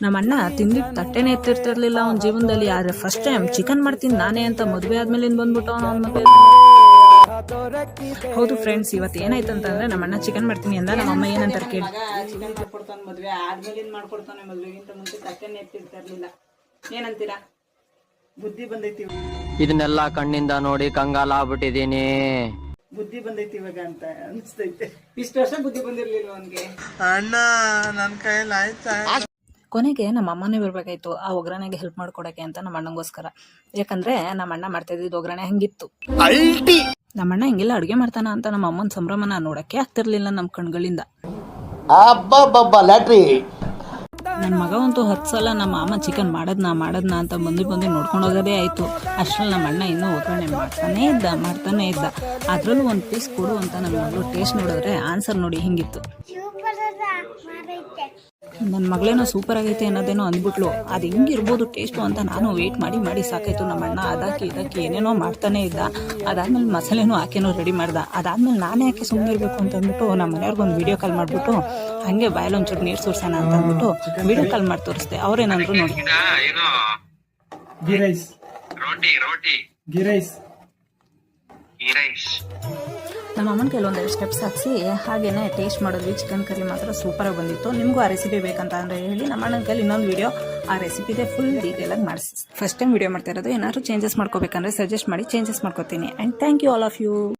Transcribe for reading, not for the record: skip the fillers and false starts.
ನಮ್ಮ ಅಣ್ಣ ತಿಂದಿಟ್ಟು ತಟ್ಟೆನೇ ಎತ್ತಿರ್ತಿರ್ಲಿಲ್ಲ ಅವ್ನ ಜೀವನದಲ್ಲಿ. ಆದರೆ ಫಸ್ಟ್ ಟೈಮ್ ಚಿಕನ್ ಮಾಡ್ತೀನಿ ನಾನೇ ಅಂತ ಮದುವೆ ಆದ್ಮೇಲಿಂದ ಬಂದ್ಬಿಟ್ಟು ಅವ್ನ ಮದುವೆ. ಹೌದು ಫ್ರೆಂಡ್ಸ್, ಇವತ್ತು ಏನಾಯ್ತು ಅಂತಂದ್ರೆ ನಮ್ಮ ಅಣ್ಣ ಚಿಕನ್ ಮಾಡ್ತೀನಿ ಅಂದ. ನಮ್ಮ ಅಮ್ಮ ಏನಂತಾರೆ ಕೇಳಿ, ಚಿಕನ್ ಕೊಡ್ತಾನೆ ಮದುವೆ ಆದ್ಮೇಲಿಂದ ಮಾಡ್ಕೊಡ್ತಾನೆ, ಮದುವೆಗಿಂತ ಮುಂಚೆ ತಟ್ಟೆನೇ ಎತ್ತಿರ್ತಿರ್ಲಿಲ್ಲ. ಏನಂತೀರಾ? ಬುದ್ಧಿ ಬಂದೈತಿ, ಇದನ್ನೆಲ್ಲ ಕಣ್ಣಿಂದ ನೋಡಿ ಕಂಗಾಲ ಆಗ್ಬಿಟ್ಟಿದೀನಿ. ಬುದ್ಧಿ ಬಂದೈತಿ ಇವಾಗ ಅಂತ ಅನಿಸ್ತೈತೆ. ಇಷ್ಟು ವರ್ಷ ಬುದ್ಧಿ ಬಂದಿರ್ಲಿಲ್ಲ ಅವನ್ಗೆ. ಅಣ್ಣ ನನ್ನ ಕೈಯಲ್ಲಿ ಆಯ್ತಾ? ಕೊನೆಗೆ ನಮ್ಮ ಅಮ್ಮನೇ ಬರ್ಬೇಕಾಯ್ತು ಆ ಒಗ್ಗರಣೆಗೆ ಹೆಲ್ಪ್ ಮಾಡ್ಕೊಡಕ್ಕೆ ಅಂತ ನಮ್ಮ ಅಣ್ಣಂಗೋಸ್ಕರ. ಯಾಕಂದ್ರೆ ನಮ್ಮ ಅಣ್ಣ ಮಾಡ್ತಾ ಇದ್ದಿದ್ದು ಒಗ್ಗರಣೆ ಹಂಗಿತ್ತು. ನಮ್ಮ ಅಣ್ಣ ಹಿಂಗೆಲ್ಲ ಅಡುಗೆ ಮಾಡ್ತಾನ ಅಂತ ನಮ್ಮ ಅಮ್ಮನ ಸಂಭ್ರಮನ ನೋಡಕ್ಕೆ ಆಗ್ತಿರ್ಲಿಲ್ಲ ನಮ್ಮ ಕಣ್ಗಳಿಂದ. ನನ್ನ ಮಗ ಅಂತೂ 10 ಸಲ ನಮ್ಮ ಅಮ್ಮ ಚಿಕನ್ ಮಾಡದ್ನಾ ಅಂತ ಬಂದು ನೋಡ್ಕೊಂಡು ಹೋಗೋದೇ ಆಯಿತು. ಅಷ್ಟರಲ್ಲಿ ನಮ್ಮ ಅಣ್ಣ ಇನ್ನೂ ಒಗ್ಗರಣೆ ಮಾಡ್ತಾನೆ ಇದ್ದ. ಅದರಲ್ಲೂ ಒಂದು ಪೀಸ್ ಕೊಡು ಅಂತ ನನ್ನ ಮಗಳು ಟೇಸ್ಟ್ ನೋಡಿದ್ರೆ ಆನ್ಸರ್ ನೋಡಿ ಹಿಂಗಿತ್ತು. ನನ್ನ ಮಗಳೇನೋ ಸೂಪರ್ ಆಗೈತೆ ಅನ್ನೋದೇನೋ ಅಂದ್ಬಿಟ್ಲು. ಅದು ಹಿಂಗಿರ್ಬೋದು ಟೇಸ್ಟು ಅಂತ ನಾನು ವೆಯ್ಟ್ ಮಾಡಿ ಸಾಕಾಯ್ತು. ನಮ್ಮ ಅಣ್ಣ ಅದಕ್ಕೆ ಇದಕ್ಕೆ ಏನೇನೋ ಮಾಡ್ತಾನೆ ಇದ್ದ. ಅದಾದ್ಮೇಲೆ ಮಸಾಲೆನೂ ಹಾಕೇನೋ ರೆಡಿ ಮಾಡ್ದ. ಅದಾದ್ಮೇಲೆ ನಾನೇ ಯಾಕೆ ಸುಮ್ಮನೆ ಇರಬೇಕು ಅಂತ ಅಂದ್ಬಿಟ್ಟು ನಮ್ಮ ಮನೆಯವ್ರಿಗೊಂದು ವಿಡಿಯೋ ಕಾಲ್ ಮಾಡಿಬಿಟ್ಟು ಹಾಗೆ ಬಾಯಲ್ಲಿ ಒಂಚೂರು ನೀರು ಸುರ್ಸೋಣ ಅಂತ ಅಂದ್ಬಿಟ್ಟು ವಿಡಿಯೋ ಕಾಲ್ ಮಾಡಿ ತೋರಿಸ್ದೆ. ಅವ್ರೇನಂದ್ರು ನೋಡಿ, ನಮ್ಮ ಅಮ್ಮನ ಕೆಲವೊಂದೆರಡು ಸ್ಟೆಪ್ಸ್ ಹಾಕಿಸಿ ಹಾಗೇನೆ ಟೇಸ್ಟ್ ಮಾಡಿದ್ವಿ. ಚಿಕನ್ ಕರಿ ಮಾತ್ರ ಸೂಪರಾಗಿ ಬಂದಿತ್ತು. ನಿಮಗೂ ಆ ರೆಸಿಪಿ ಬೇಕಂತ ಅಂದರೆ ಹೇಳಿ. ನಮ್ಮ ಅಣ್ಣನ ಕೈಲಿ ಇನ್ನೊಂದು ವಿಡಿಯೋ ಆ ರೆಸಿಪಿದೆ ಫುಲ್ ಡೀಟೇಲಾಗಿ ಮಾಡಿಸಿ. ಫಸ್ಟ್ ಟೈಮ್ ವಿಡಿಯೋ ಮಾಡ್ತಾ ಇರೋದು. ಏನಾದರೂ ಚೇಂಜಸ್ ಮಾಡ್ಕೋಬೇಕಂದ್ರೆ ಸಜೆಸ್ಟ್ ಮಾಡಿ ಚೇಂಜಸ್ ಮಾಡ್ಕೋತೀನಿ. And thank you all of you.